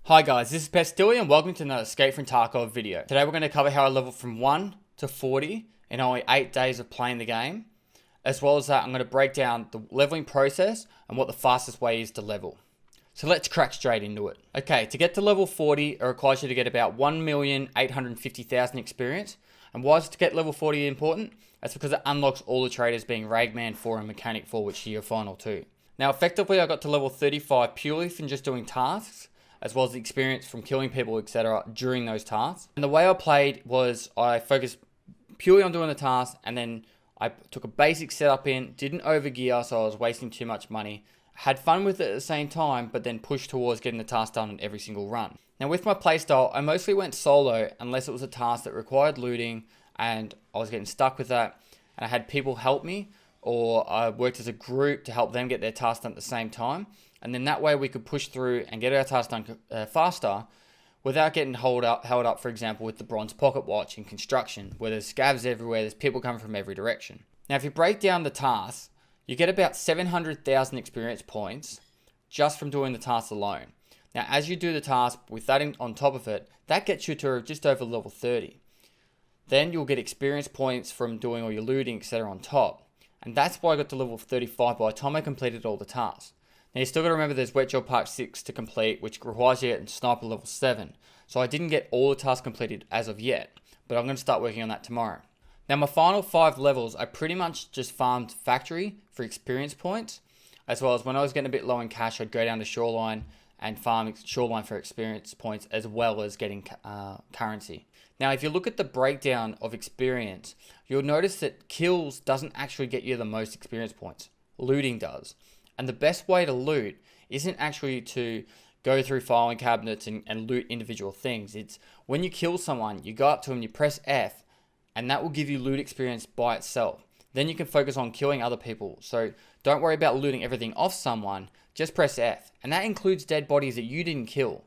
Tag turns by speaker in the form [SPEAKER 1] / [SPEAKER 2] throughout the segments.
[SPEAKER 1] Hi guys, this is Pestily and welcome to another Escape from Tarkov video. Today we're going to cover how I leveled from 1 to 40 in only 8 days of playing the game. As well as that, I'm going to break down the leveling process and what the fastest way is to level. So let's crack straight into it. Okay, to get to level 40, it requires you to get about 1,850,000 experience. And why is to get level 40 important? That's because it unlocks all the traders being Ragman 4 and Mechanic 4, which are your final two. Now effectively I got to level 35 purely from just doing tasks, as well as the experience from killing people, etc. during those tasks. And the way I played was I focused purely on doing the tasks, and then I took a basic setup in, didn't overgear so I was wasting too much money, had fun with it at the same time, but then pushed towards getting the task done on every single run. Now with my playstyle, I mostly went solo unless it was a task that required looting and I was getting stuck with that, and I had people help me, or I worked as a group to help them get their task done at the same time. And then that way we could push through and get our task done faster without getting held up, for example, with the bronze pocket watch in construction, where there's scavs everywhere, there's people coming from every direction. Now, if you break down the tasks, you get about 700,000 experience points just from doing the task alone. Now, as you do the task with that on top of it, that gets you to just over level 30. Then you'll get experience points from doing all your looting, etc. on top. And that's why I got to level 35 by the time I completed all the tasks. Now you still got to remember there's Wet Job Part 6 to complete, which requires you to get Sniper level 7. So I didn't get all the tasks completed as of yet, but I'm going to start working on that tomorrow. Now my final 5 levels, I pretty much just farmed Factory for experience points, as well as when I was getting a bit low in cash, I'd go down to Shoreline and farm Shoreline for experience points, as well as getting currency. Now if you look at the breakdown of experience, you'll notice that kills doesn't actually get you the most experience points. Looting does. And the best way to loot isn't actually to go through filing cabinets and loot individual things. It's when you kill someone, you go up to them, you press F, and that will give you loot experience by itself. Then you can focus on killing other people. So don't worry about looting everything off someone, just press F. And that includes dead bodies that you didn't kill.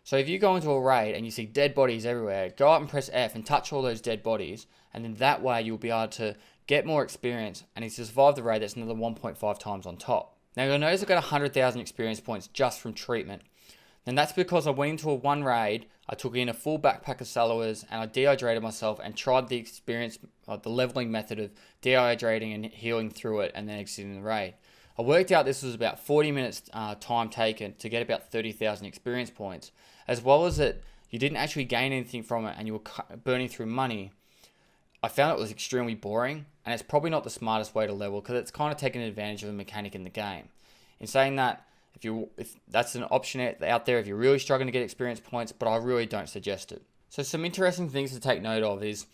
[SPEAKER 1] So if you go into a raid and you see dead bodies everywhere, go up and press F and touch all those dead bodies, and then that way you'll be able to get more experience, and if you survive the raid, that's another 1.5 times on top. Now you'll notice I got 100,000 experience points just from treatment. And that's because I went into a one raid, I took in a full backpack of sallowas, and I dehydrated myself and tried the the leveling method of dehydrating and healing through it and then exiting the raid. I worked out this was about 40 minutes time taken to get about 30,000 experience points, as well as that you didn't actually gain anything from it and you were burning through money. I found it was extremely boring, and it's probably not the smartest way to level because it's kind of taking advantage of a mechanic in the game. In saying that, if that's an option out there if you're really struggling to get experience points, but I really don't suggest it. So some interesting things to take note of is,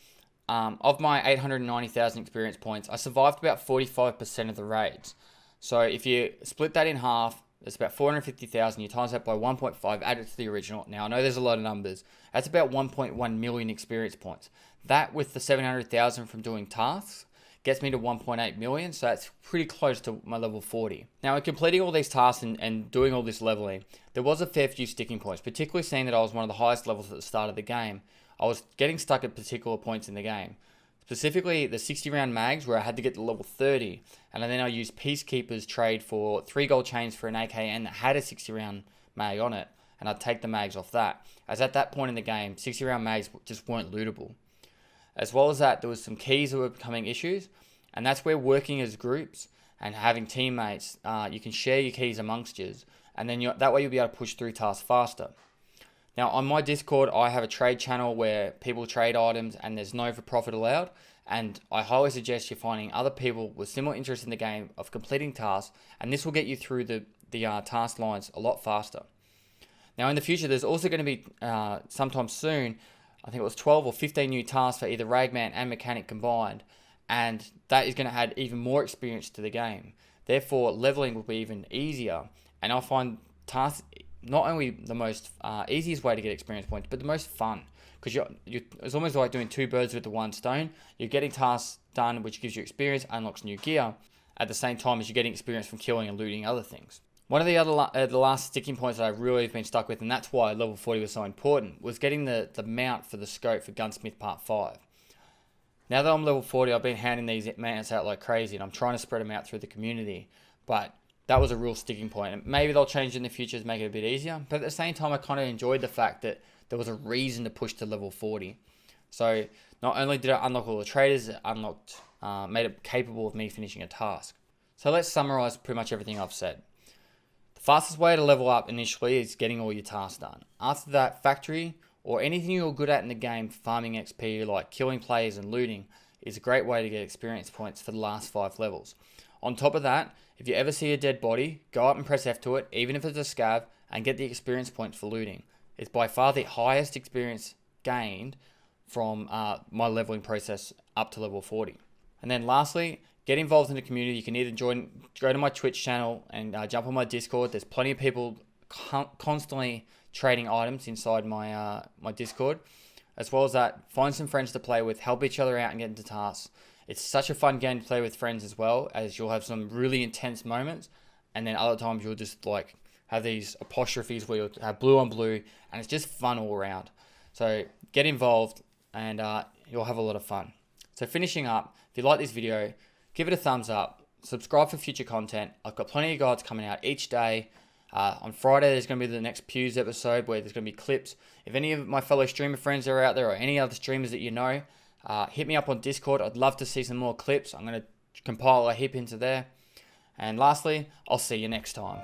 [SPEAKER 1] of my 890,000 experience points, I survived about 45% of the raids. So if you split that in half, it's about 450,000, you times that by 1.5, add it to the original. Now I know there's a lot of numbers. That's about 1.1 million experience points. That with the 700,000 from doing tasks gets me to 1.8 million, so that's pretty close to my level 40. Now in completing all these tasks and doing all this leveling, there was a fair few sticking points, particularly seeing that I was one of the highest levels at the start of the game. I was getting stuck at particular points in the game. Specifically the 60 round mags where I had to get to level 30, and then I used Peacekeeper's trade for 3 gold chains for an AKN that had a 60 round mag on it, and I'd take the mags off that, as at that point in the game 60 round mags just weren't lootable. As well as that, there was some keys that were becoming issues, and that's where working as groups and having teammates, you can share your keys amongst you, and then that way you'll be able to push through tasks faster. Now on my Discord, I have a trade channel where people trade items and there's no for profit allowed, and I highly suggest you finding other people with similar interest in the game of completing tasks, and this will get you through the task lines a lot faster. Now in the future, there's also going to be, sometime soon, I think it was 12 or 15 new tasks for either Ragman and Mechanic combined, and that is going to add even more experience to the game. Therefore, leveling will be even easier, and I find tasks not only the most easiest way to get experience points, but the most fun, because it's almost like doing 2 birds with the 1 stone. You're getting tasks done, which gives you experience, unlocks new gear, at the same time as you're getting experience from killing and looting other things. One of the last sticking points that I really have been stuck with, and that's why level 40 was so important, was getting the mount for the scope for Gunsmith Part 5. Now that I'm level 40, I've been handing these mounts out like crazy, and I'm trying to spread them out through the community. But that was a real sticking point. And maybe they'll change in the future to make it a bit easier. But at the same time, I kind of enjoyed the fact that there was a reason to push to level 40. So not only did I unlock all the traders, it unlocked, made it capable of me finishing a task. So let's summarize pretty much everything I've said. The fastest way to level up initially is getting all your tasks done. After that, factory or anything you're good at in the game, farming XP like killing players and looting, is a great way to get experience points for the last 5 levels. On top of that, if you ever see a dead body, go up and press F to it, even if it's a scav, and get the experience points for looting. It's by far the highest experience gained from my leveling process up to level 40. And then lastly, get involved in the community. You can either go to my Twitch channel and jump on my Discord. There's plenty of people constantly trading items inside my my Discord. As well as that, find some friends to play with, help each other out and get into tasks. It's such a fun game to play with friends as well, as you'll have some really intense moments, and then other times you'll just like have these apostrophes where you'll have blue on blue, and it's just fun all around. So get involved, and you'll have a lot of fun. So finishing up, if you like this video, give it a thumbs up, subscribe for future content. I've got plenty of guides coming out each day. On Friday, there's going to be the next Pews episode where there's going to be clips. If any of my fellow streamer friends are out there, or any other streamers that you know, hit me up on Discord. I'd love to see some more clips. I'm going to compile a heap into there. And lastly, I'll see you next time.